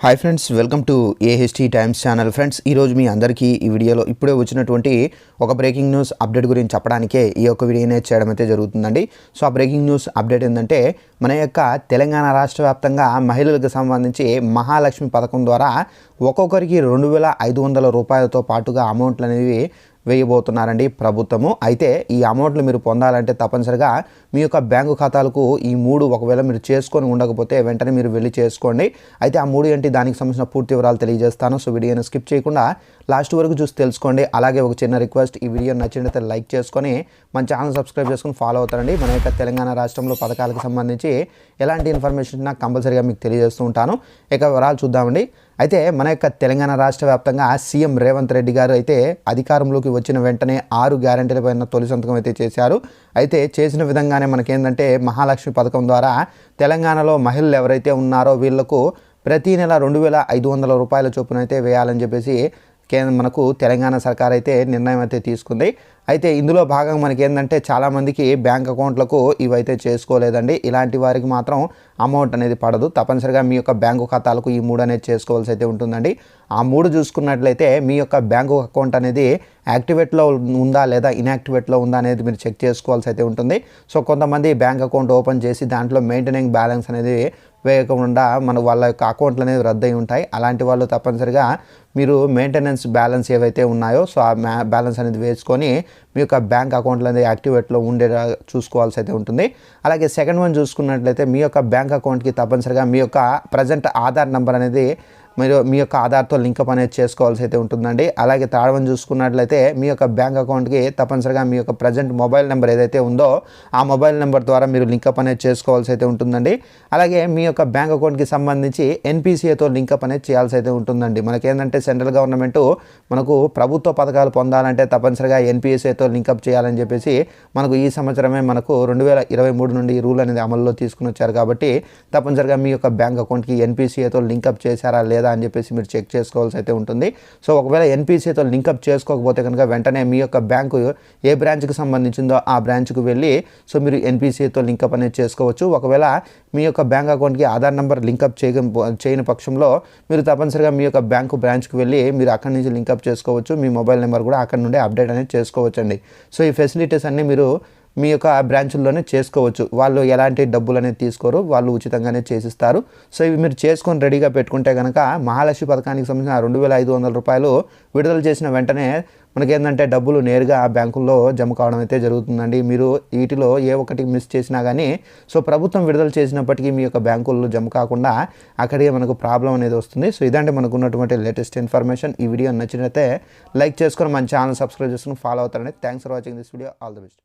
Hi friends, welcome to AHT times channel. Friends, ఈరోజు మీ అందరికీ ఈ వీడియోలో ఇప్పుడే వచ్చినటువంటి ఒక బ్రేకింగ్ న్యూస్ అప్డేట్ గురించి చెప్పడానికే ఈ యొక్క వీడియోనే చేయడం అయితే జరుగుతుందండి. సో ఆ బ్రేకింగ్ న్యూస్ అప్డేట్ ఏంటంటే, మన యొక్క తెలంగాణ రాష్ట్ర వ్యాప్తంగా మహిళలకు సంబంధించి మహాలక్ష్మి పథకం ద్వారా ఒక్కొక్కరికి 2,500 రూపాయలతో పాటుగా అమౌంట్లు అనేవి వేయబోతున్నారండి ప్రభుత్వము. అయితే ఈ అమౌంట్లు మీరు పొందాలంటే తప్పనిసరిగా మీ యొక్క బ్యాంకు ఖాతాలకు ఈ మూడు ఒకవేళ మీరు చేసుకొని ఉండకపోతే వెంటనే మీరు వెళ్ళి చేసుకోండి. అయితే ఆ మూడు ఏంటి, దానికి సంబంధించిన పూర్తి వివరాలు తెలియజేస్తాను. సో వీడియోని స్కిప్ చేయకుండా లాస్ట్ వరకు చూసి తెలుసుకోండి. అలాగే ఒక చిన్న రిక్వెస్ట్, ఈ వీడియో నచ్చినట్లయితే లైక్ చేసుకొని మన ఛానల్ సబ్స్క్రైబ్ చేసుకొని ఫాలో అవుతారండి. మన యొక్క తెలంగాణ రాష్ట్రంలో పథకాలకు సంబంధించి ఎలాంటి ఇన్ఫర్మేషన్ నాకు కంపల్సరీగా మీకు తెలియజేస్తూ ఉంటాను. ఇక వివరాలు చూద్దామండి. అయితే మన యొక్క తెలంగాణ రాష్ట్ర వ్యాప్తంగా సీఎం రేవంత్ రెడ్డి గారు అయితే అధికారంలోకి వచ్చిన వెంటనే 6 గ్యారెంటీలపైన తొలి సంతకం అయితే చేశారు. అయితే చేసిన విధంగానే మనకేంటంటే మహాలక్ష్మి పథకం ద్వారా తెలంగాణలో మహిళలు ఎవరైతే ఉన్నారో వీళ్లకు ప్రతి నెల 2,500 రూపాయల చొప్పున అయితే వేయాలని చెప్పేసి మనకు తెలంగాణ సర్కార్ అయితే నిర్ణయం అయితే తీసుకుంది. అయితే ఇందులో భాగంగా మనకి ఏంటంటే చాలామందికి బ్యాంక్ అకౌంట్లకు ఇవైతే చేసుకోలేదండి. ఇలాంటి వారికి మాత్రం అమౌంట్ అనేది పడదు. తప్పనిసరిగా మీ యొక్క బ్యాంకు ఖాతాలకు ఈ మూడు అనేది చేసుకోవాల్సి అయితే ఉంటుందండి. ఆ మూడు చూసుకున్నట్లయితే మీ యొక్క బ్యాంకు అకౌంట్ అనేది యాక్టివేట్లో ఉందా లేదా ఇన్యాక్టివేట్లో ఉందా అనేది మీరు చెక్ చేసుకోవాల్సి అయితే ఉంటుంది. సో కొంతమంది బ్యాంక్ అకౌంట్ ఓపెన్ చేసి దాంట్లో మెయింటెనింగ్ బ్యాలెన్స్ అనేది వేయకుండా వాళ్ళ యొక్క అకౌంట్లు అనేది రద్దయి ఉంటాయి. అలాంటి వాళ్ళు తప్పనిసరిగా మీరు మెయింటెనెన్స్ బ్యాలెన్స్ ఏవైతే ఉన్నాయో సో ఆ బ్యాలెన్స్ అనేది వేసుకొని మీ యొక్క బ్యాంక్ అకౌంట్లు అనేది యాక్టివేట్లో ఉండేలా చూసుకోవాల్సి అయితే ఉంటుంది. అలాగే సెకండ్ వన్ చూసుకున్నట్లయితే మీ యొక్క బ్యాంక్ అకౌంట్కి తప్పనిసరిగా మీ యొక్క ప్రజెంట్ ఆధార్ నెంబర్ అనేది మీరు మీ యొక్క ఆధార్తో లింకప్ అనేది చేసుకోవాల్సి అయితే ఉంటుందండి. అలాగే థర్డ్ వన్ చూసుకున్నట్లయితే మీ యొక్క బ్యాంక్ అకౌంట్కి తప్పనిసరిగా మీ యొక్క ప్రజెంట్ మొబైల్ నెంబర్ ఏదైతే ఉందో ఆ మొబైల్ నెంబర్ ద్వారా మీరు లింకప్ అనేది చేసుకోవాల్సి అయితే ఉంటుందండి. అలాగే మీ యొక్క బ్యాంక్ అకౌంట్కి సంబంధించి ఎన్పిసిఐతో లింకప్ అనేది చేయాల్సి అయితే ఉంటుందండి. మనకేంటంటే సెంట్రల్ గవర్నమెంట్ మనకు ప్రభుత్వ పథకాలు పొందాలంటే తప్పనిసరిగా ఎన్పిసిఐతో లింకప్ చేయాలని చెప్పేసి మనకు ఈ సంవత్సరమే మనకు 2023 నుండి ఈ రూల్ అనేది అమల్లో తీసుకుని వచ్చారు. కాబట్టి తప్పనిసరిగా మీ యొక్క బ్యాంక్ అకౌంట్కి ఎన్పిసిఐతో లింకప్ చేశారా లేదా అని చెప్పేసి మీరు చెక్ చేసుకోవాల్సి అయితే ఉంటుంది. సో ఒకవేళ ఎన్పిసిఐతో లింకప్ చేసుకోకపోతే కనుక వెంటనే మీ యొక్క బ్యాంకు ఏ బ్రాంచ్కి సంబంధించిందో ఆ బ్రాంచ్కి వెళ్ళి సో మీరు ఎన్పిసిఐతో లింకప్ అనేది చేసుకోవచ్చు. ఒకవేళ మీ యొక్క బ్యాంక్ అకౌంట్కి ఆధార్ నెంబర్ లింకప్ చేయని పక్షంలో మీరు తప్పనిసరిగా మీ యొక్క బ్యాంకు బ్రాంచ్కి వెళ్ళి మీరు అక్కడి నుంచి లింకప్ చేసుకోవచ్చు. మీ మొబైల్ నెంబర్ కూడా అక్కడ నుండి అప్డేట్ అనేది చేసుకోవచ్చండి. సో ఈ ఫెసిలిటీస్ అన్నీ మీరు మీ యొక్క బ్రాంచుల్లోనే చేసుకోవచ్చు. వాళ్ళు ఎలాంటి డబ్బులు అనేది తీసుకోరు, వాళ్ళు ఉచితంగానే చేసిస్తారు. సో ఇవి మీరు చేసుకొని రెడీగా పెట్టుకుంటే కనుక మహాలక్ష్మి పథకానికి సంబంధించిన 2,500 రూపాయలు విడుదల చేసిన వెంటనే మనకేంటంటే డబ్బులు నేరుగా ఆ బ్యాంకుల్లో జమ కావడం అయితే జరుగుతుందండి. మీరు వీటిలో ఏ ఒక్కటి మిస్ చేసినా కానీ సో ప్రభుత్వం విడుదల చేసినప్పటికీ మీ యొక్క బ్యాంకుల్లో జమ కాకుండా అక్కడికి మనకు ప్రాబ్లం అనేది వస్తుంది. సో ఇదంటే మనకు ఉన్నటువంటి లేటెస్ట్ ఇన్ఫర్మేషన్. ఈ వీడియో నచ్చినట్లయితే లైక్ చేసుకొని మన ఛానల్ సబ్స్క్రైబ్ చేసుకొని ఫాలో అవుతారండి. Thanks for watching this video. All the best.